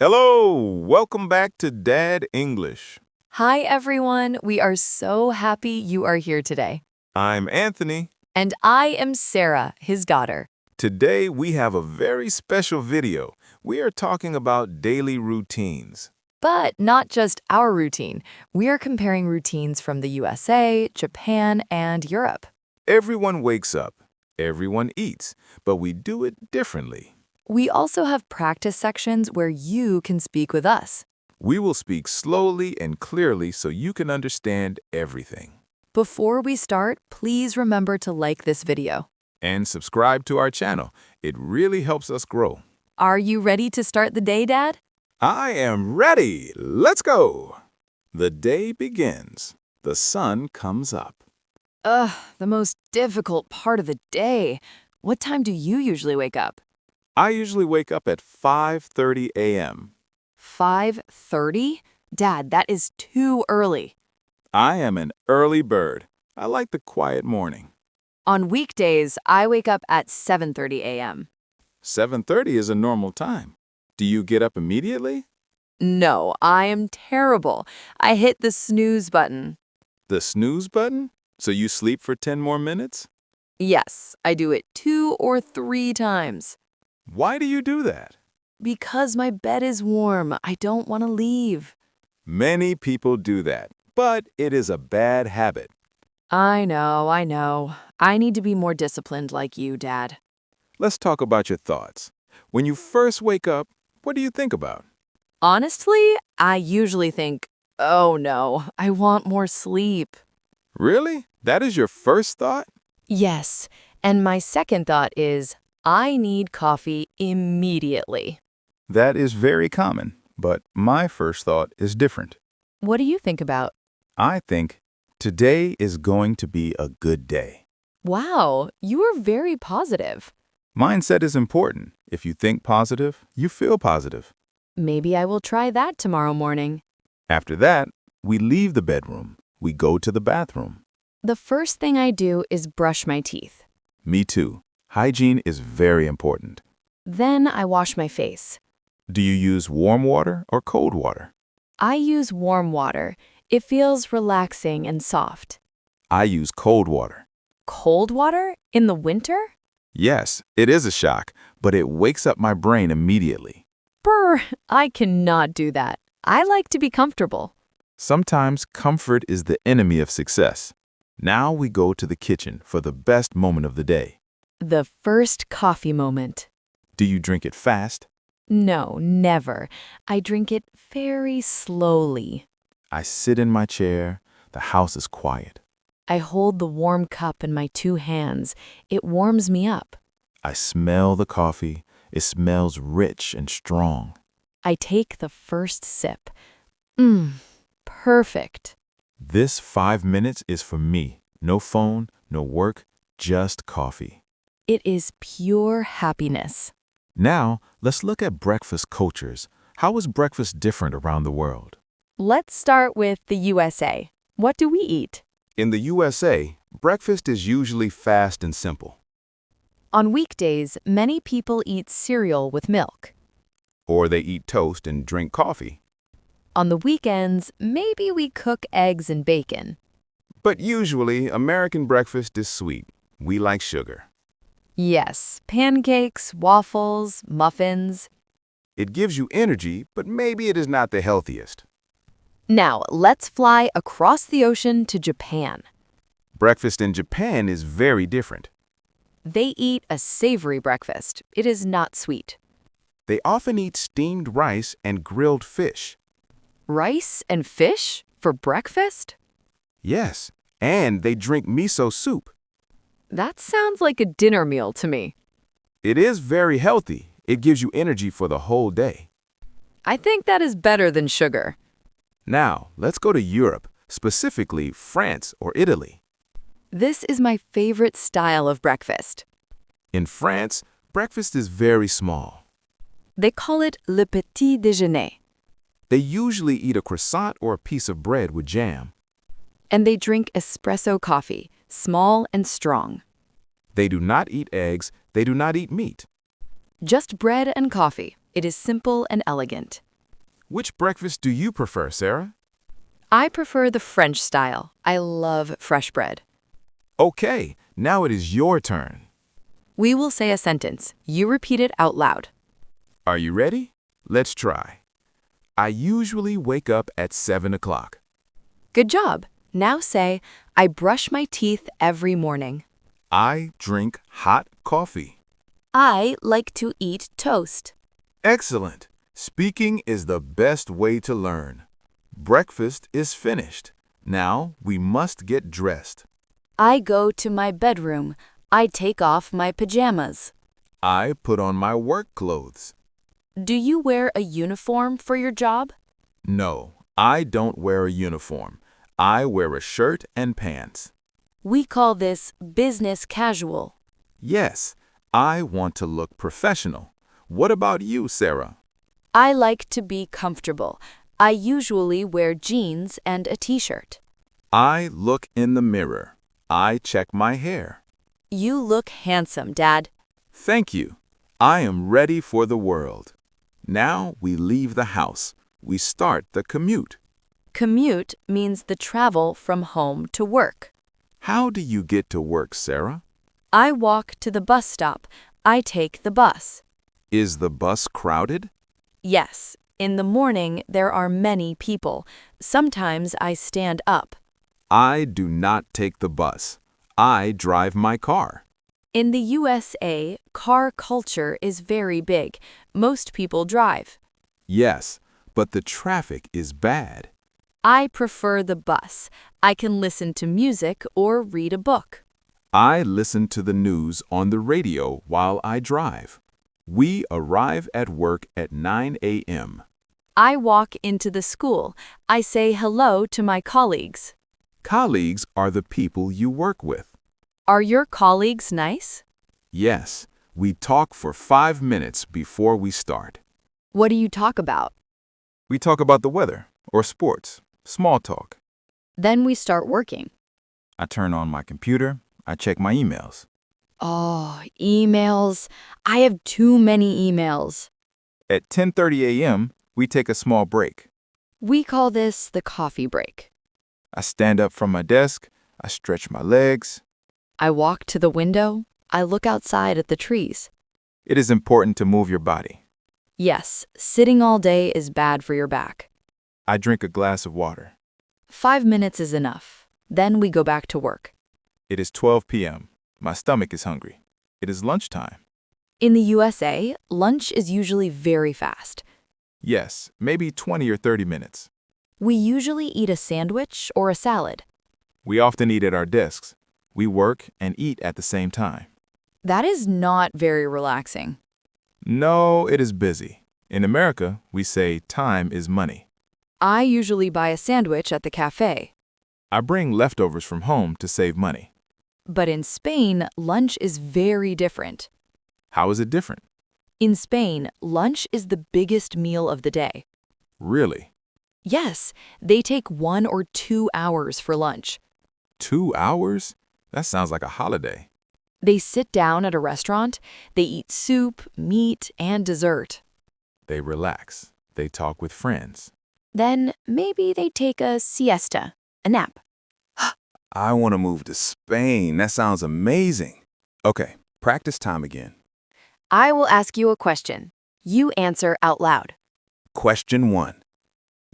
Hello, welcome back to Dad English. Hi, everyone. We are so happy you are here today. I'm Anthony. And I am Sara, his daughter. Today we have a very special video. We are talking about daily routines. But not just our routine. We are comparing routines from the USA, Japan, and Europe. Everyone wakes up, everyone eats, but we do it differently. We also have practice sections where you can speak with us. We will speak slowly and clearly so you can understand everything. Before we start, please remember to like this video. And subscribe to our channel. It really helps us grow. Are you ready to start the day, Dad? I am ready. Let's go. The day begins. The sun comes up. Ugh, the most difficult part of the day. What time do you usually wake up? I usually wake up at 5:30 a.m. 5:30? Dad, that is too early. I am an early bird. I like the quiet morning. On weekdays, I wake up at 7:30 a.m. 7:30 is a normal time. Do you get up immediately? No, I am terrible. I hit the snooze button. The snooze button? So you sleep for 10 more minutes? Yes, I do it 2 or 3 times. Why do you do that? Because my bed is warm. I don't want to leave. Many people do that, but it is a bad habit. I know. I need to be more disciplined like you, Dad. Let's talk about your thoughts. When you first wake up, what do you think about? Honestly, I usually think, oh no, I want more sleep. Really? That is your first thought? Yes, and my second thought is, I need coffee immediately. That is very common, but my first thought is different. What do you think about? I think today is going to be a good day. Wow, you are very positive. Mindset is important. If you think positive, you feel positive. Maybe I will try that tomorrow morning. After that, we leave the bedroom. We go to the bathroom. The first thing I do is brush my teeth. Me too. Hygiene is very important. Then I wash my face. Do you use warm water or cold water? I use warm water. It feels relaxing and soft. I use cold water. Cold water? In the winter? Yes, it is a shock, but it wakes up my brain immediately. Brr, I cannot do that. I like to be comfortable. Sometimes comfort is the enemy of success. Now we go to the kitchen for the best moment of the day. The first coffee moment. Do you drink it fast? No, never. I drink it very slowly. I sit in my chair. The house is quiet. I hold the warm cup in my 2 hands. It warms me up. I smell the coffee. It smells rich and strong. I take the first sip. Perfect. This 5 minutes is for me. No phone, no work, just coffee. It is pure happiness. Now, let's look at breakfast cultures. How is breakfast different around the world? Let's start with the USA. What do we eat? In the USA, breakfast is usually fast and simple. On weekdays, many people eat cereal with milk. Or they eat toast and drink coffee. On the weekends, maybe we cook eggs and bacon. But usually, American breakfast is sweet. We like sugar. Yes, pancakes, waffles, muffins. It gives you energy, but maybe it is not the healthiest. Now, let's fly across the ocean to Japan. Breakfast in Japan is very different. They eat a savory breakfast. It is not sweet. They often eat steamed rice and grilled fish. Rice and fish for breakfast? Yes, and they drink miso soup. That sounds like a dinner meal to me. It is very healthy. It gives you energy for the whole day. I think that is better than sugar. Now, let's go to Europe, specifically France or Italy. This is my favorite style of breakfast. In France, breakfast is very small. They call it le petit déjeuner. They usually eat a croissant or a piece of bread with jam. And they drink espresso coffee, small and strong. They do not eat eggs. They do not eat meat. Just bread and coffee. It is simple and elegant. Which breakfast do you prefer, Sarah? I prefer the French style. I love fresh bread. Okay, now it is your turn. We will say a sentence. You repeat it out loud. Are you ready? Let's try. I usually wake up at 7 o'clock. Good job. Now say, I brush my teeth every morning. I drink hot coffee. I like to eat toast. Excellent. Speaking is the best way to learn. Breakfast is finished. Now we must get dressed. I go to my bedroom. I take off my pajamas. I put on my work clothes. Do you wear a uniform for your job? No, I don't wear a uniform. I wear a shirt and pants. We call this business casual. Yes, I want to look professional. What about you, Sarah? I like to be comfortable. I usually wear jeans and a t-shirt. I look in the mirror. I check my hair. You look handsome, Dad. Thank you. I am ready for the world. Now we leave the house. We start the commute. Commute means the travel from home to work. How do you get to work, Sarah? I walk to the bus stop. I take the bus. Is the bus crowded? Yes, in the morning there are many people. Sometimes I stand up. I do not take the bus. I drive my car. In the USA, car culture is very big. Most people drive. Yes, but the traffic is bad. I prefer the bus. I can listen to music or read a book. I listen to the news on the radio while I drive. We arrive at work at 9 a.m. I walk into the school. I say hello to my colleagues. Colleagues are the people you work with. Are your colleagues nice? Yes, we talk for 5 minutes before we start. What do you talk about? We talk about the weather or sports, small talk. Then we start working. I turn on my computer. I check my emails. Oh, emails. I have too many emails. At 10:30 a.m., we take a small break. We call this the coffee break. I stand up from my desk. I stretch my legs. I walk to the window. I look outside at the trees. It is important to move your body. Yes, sitting all day is bad for your back. I drink a glass of water. 5 minutes is enough. Then we go back to work. It is 12 p.m. My stomach is hungry. It is lunchtime. In the USA, lunch is usually very fast. Yes, maybe 20 or 30 minutes. We usually eat a sandwich or a salad. We often eat at our desks. We work and eat at the same time. That is not very relaxing. No, it is busy. In America, we say time is money. I usually buy a sandwich at the cafe. I bring leftovers from home to save money. But in Spain, lunch is very different. How is it different? In Spain, lunch is the biggest meal of the day. Really? Yes, they take 1 or 2 hours for lunch. 2 hours? That sounds like a holiday. They sit down at a restaurant, they eat soup, meat, and dessert. They relax. They talk with friends. Then maybe they take a siesta, a nap. I want to move to Spain. That sounds amazing. Okay, practice time again. I will ask you a question. You answer out loud. Question 1.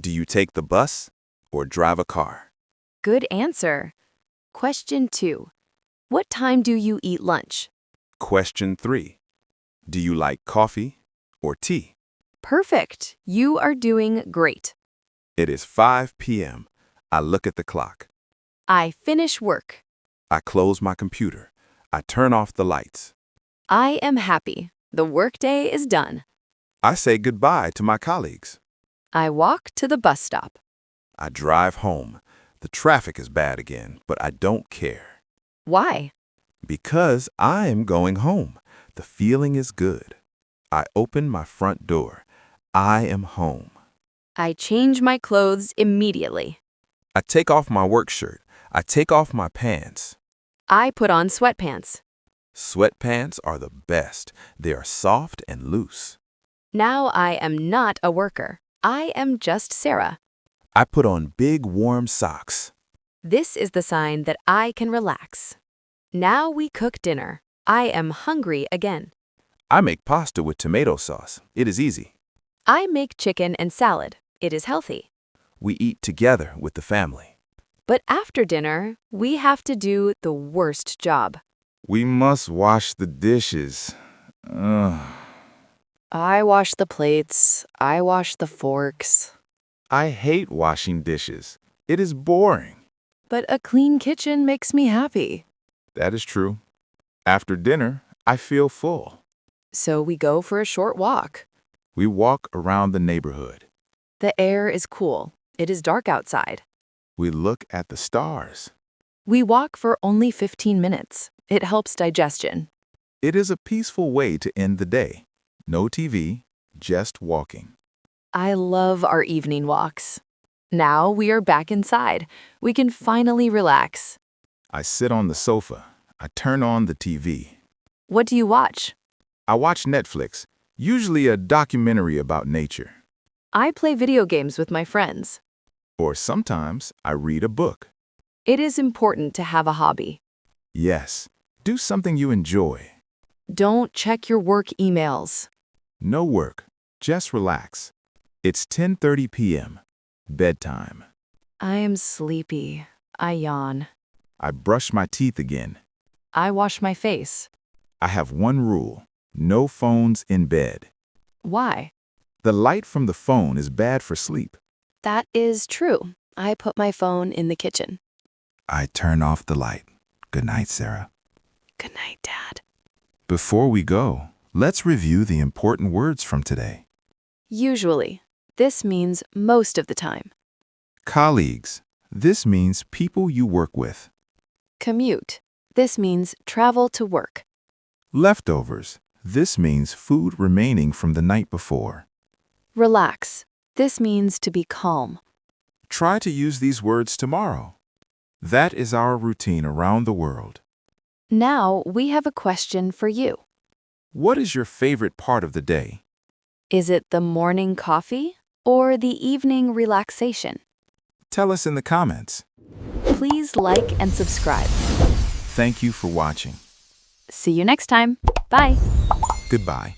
Do you take the bus or drive a car? Good answer. Question 2. What time do you eat lunch? Question 3. Do you like coffee or tea? Perfect. You are doing great. It is 5 p.m. I look at the clock. I finish work. I close my computer. I turn off the lights. I am happy. The workday is done. I say goodbye to my colleagues. I walk to the bus stop. I drive home. The traffic is bad again, but I don't care. Why? Because I am going home. The feeling is good. I open my front door. I am home. I change my clothes immediately. I take off my work shirt. I take off my pants. I put on sweatpants. Sweatpants are the best. They are soft and loose. Now I am not a worker. I am just Sara. I put on big warm socks. This is the sign that I can relax. Now we cook dinner. I am hungry again. I make pasta with tomato sauce. It is easy. I make chicken and salad. It is healthy. We eat together with the family. But after dinner, we have to do the worst job. We must wash the dishes. Ugh. I wash the plates. I wash the forks. I hate washing dishes. It is boring. But a clean kitchen makes me happy. That is true. After dinner, I feel full. So we go for a short walk. We walk around the neighborhood. The air is cool. It is dark outside. We look at the stars. We walk for only 15 minutes. It helps digestion. It is a peaceful way to end the day. No TV, just walking. I love our evening walks. Now we are back inside. We can finally relax. I sit on the sofa. I turn on the TV. What do you watch? I watch Netflix, usually a documentary about nature. I play video games with my friends. Or sometimes I read a book. It is important to have a hobby. Yes, do something you enjoy. Don't check your work emails. No work, just relax. It's 10:30 p.m. Bedtime. I am sleepy. I yawn. I brush my teeth again. I wash my face. I have one rule: no phones in bed. Why? The light from the phone is bad for sleep. That is true. I put my phone in the kitchen. I turn off the light. Good night, Sara. Good night, Dad. Before we go, let's review the important words from today. Usually. This means most of the time. Colleagues. This means people you work with. Commute. This means travel to work. Leftovers. This means food remaining from the night before. Relax. This means to be calm. Try to use these words tomorrow. That is our routine around the world. Now we have a question for you. What is your favorite part of the day? Is it the morning coffee or the evening relaxation? Tell us in the comments. Please like and subscribe. Thank you for watching. See you next time. Bye. Goodbye.